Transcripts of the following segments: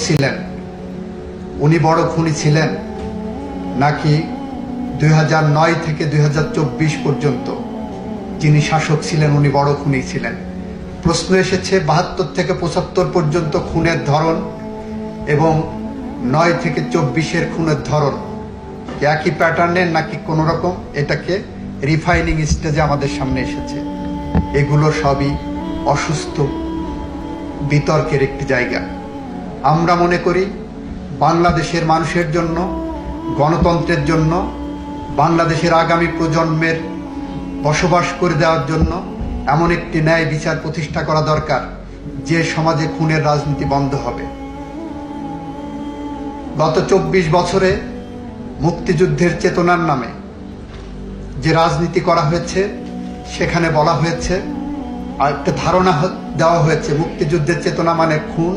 ছিলেন উনি বড় খুনি ছিলেন, নাকি 2009 থেকে 2024 পর্যন্ত যিনি শাসক ছিলেন উনি বড় খুনি ছিলেন? প্রশ্ন এসেছে 72 থেকে 75 পর্যন্ত খুনের ধরন এবং 9 থেকে 24-এর খুনের ধরন একই প্যাটার্নের নাকি কোনো রকম এটাকে রিফাইনিং স্টেজে আমাদের সামনে এসেছে। এগুলো সবই অসুস্থ বিতর্কের একটি জায়গা। আমরা মনে করি বাংলাদেশের মানুষের জন্য, গণতন্ত্রের জন্য, বাংলাদেশের আগামী প্রজন্মের বসবাস করে দেওয়ার জন্য এমন একটি ন্যায় বিচার প্রতিষ্ঠা করা দরকার যে সমাজে খুনের রাজনীতি বন্ধ হবে। গত 24 বছরে মুক্তিযুদ্ধের চেতনার নামে যে রাজনীতি করা হয়েছে সেখানে বলা হয়েছে, আর একটা ধারণা দেওয়া হয়েছে মুক্তিযুদ্ধের চেতনা মানে খুন,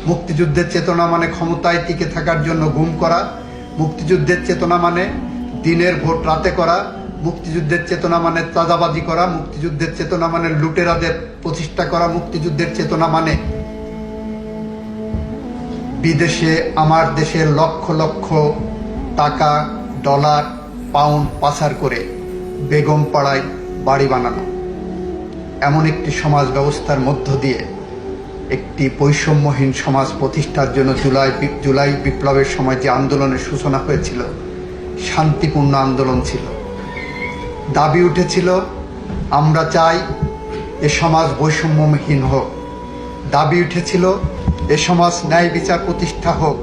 মুক্তিযুদ্ধের চেতনা মানে ক্ষমতায় টিকে থাকার জন্য গুম করা, মুক্তিযুদ্ধের চেতনা মানে দিনের ভোট রাতে করা, মুক্তিযুদ্ধের চেতনা মানে চাঁদাবাজি করা, মুক্তিযুদ্ধের চেতনা মানে লুটেরাদের প্রতিষ্ঠা করা, মুক্তিযুদ্ধের চেতনা মানে বিদেশে আমার দেশের লক্ষ লক্ষ টাকা, ডলার, পাউন্ড পাচার করে বেগম পাড়ায় বাড়ি বানানো। এমন একটি সমাজ ব্যবস্থার মধ্য দিয়ে একটি বৈষম্যহীন সমাজ প্রতিষ্ঠার জন্য জুলাই বিপ্লবের সময় যে আন্দোলনের সূচনা হয়েছিল শান্তিপূর্ণ আন্দোলন ছিল। দাবি উঠেছিল আমরা চাই এ সমাজ বৈষম্যহীন হোক, দাবি উঠেছিল এ সমাজ ন্যায় বিচার প্রতিষ্ঠা হোক,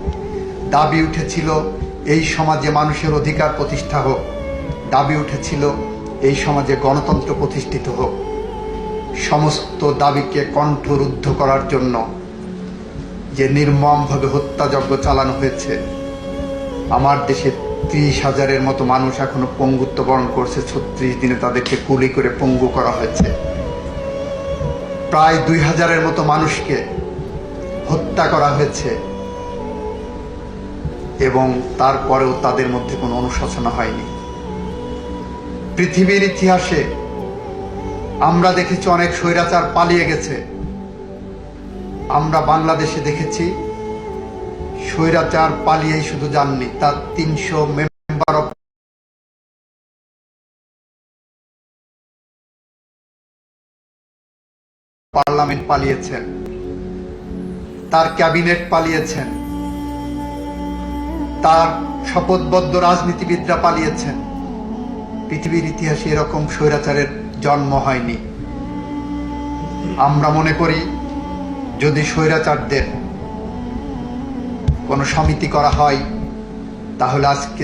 দাবি উঠেছিল এই সমাজে মানুষের অধিকার প্রতিষ্ঠা হোক, দাবি উঠেছিল এই সমাজে গণতন্ত্র প্রতিষ্ঠিত হোক। সমস্ত দাবিকে কণ্ঠরুদ্ধ করার জন্য যে নির্মমভাবে হত্যাযজ্ঞ চালানো হয়েছে, আমার দেশে 30,000-এর মতো মানুষ এখনো পঙ্গুত্ব বরণ করছে। 36 দিনে তাদেরকে গুলি করে পঙ্গু করা হয়েছে। প্রায় 2,000-এর মতো মানুষকে হত্যা করা হয়েছে এবং তারপরেও তাদের মধ্যে কোনো অনুশোচনা হয়নি। পৃথিবীর ইতিহাসে আমরা দেখেছি অনেক স্বৈরাচার পালিয়ে গেছে। আমরা বাংলাদেশে দেখেছি স্বৈরাচার পালিয়েই শুধু যাননি, তার 300 মেম্বার অফ পার্লামেন্ট পালিয়েছেন, তার ক্যাবিনেট পালিয়েছেন, তার শপথবদ্ধ রাজনীতিবিদরা পালিয়েছেন। পৃথিবীর ইতিহাসে এরকম স্বৈরাচারের জন্ম হয়নি। আমরা মনে করি যদি স্বৈরাচারদের কোনো সমিতি করা হয় তাহলে আজকে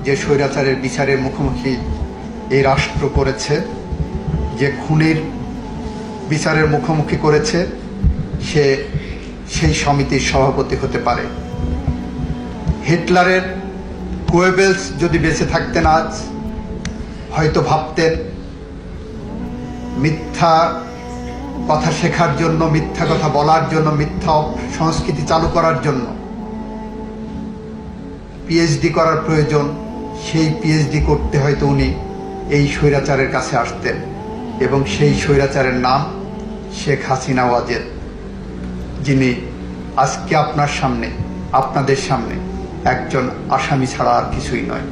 যে স্বৈরাচারের বিচারের মুখোমুখি এই রাষ্ট্র করেছে, যে খুনির বিচারের মুখোমুখি করেছে, সে সেই সমিতির সভাপতি হতে পারে। হিটলারের গোয়েবেলস যদি বেঁচে থাকতেন আজ হয়তো ভাবতেন মিথ্যা কথা শেখার জন্য, মিথ্যা কথা বলার জন্য, মিথ্যা সংস্কৃতি চালু করার জন্য পিএইচডি করার প্রয়োজন। সেই পিএইচডি করতে হয়তো উনি এই স্বৈরাচারের কাছে আসতেন এবং সেই স্বৈরাচারের নাম শেখ হাসিনা ওয়াজেদ, যিনি আজকে আপনার সামনে, আপনাদের সামনে একজন আসামি ছাড়া আর কিছুই নয়।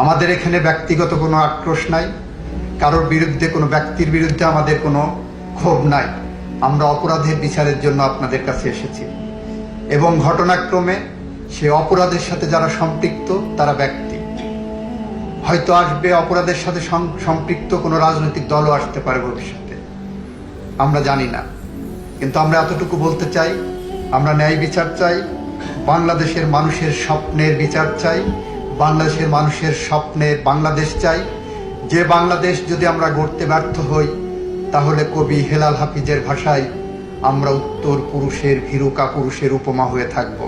আমাদের এখানে ব্যক্তিগত কোনো আক্রোশ নাই, কারোর বিরুদ্ধে, কোনো ব্যক্তির বিরুদ্ধে আমাদের কোনো ক্ষোভ নাই। আমরা অপরাধের বিচারের জন্য আপনাদের কাছে এসেছি এবং ঘটনাক্রমে সে অপরাধের সাথে যারা সম্পৃক্ত তারা ব্যক্তি, হয়তো আসবে অপরাধের সাথে সম্পৃক্ত কোনো রাজনৈতিক দলও আসতে পারে ভবিষ্যতে, আমরা জানি না। কিন্তু আমরা এতটুকু বলতে চাই, আমরা ন্যায় বিচার চাই, বাংলাদেশের মানুষের স্বপ্নের বিচার চাই, বাংলাদেশের মানুষের স্বপ্নের বাংলাদেশ চাই। যে বাংলাদেশ যদি আমরা গড়তে ব্যর্থ হই তাহলে কবি হেলাল হাফিজের ভাষায় আমরা উত্তর পুরুষের ভীরু কাপুরুষের উপমা হয়ে থাকব।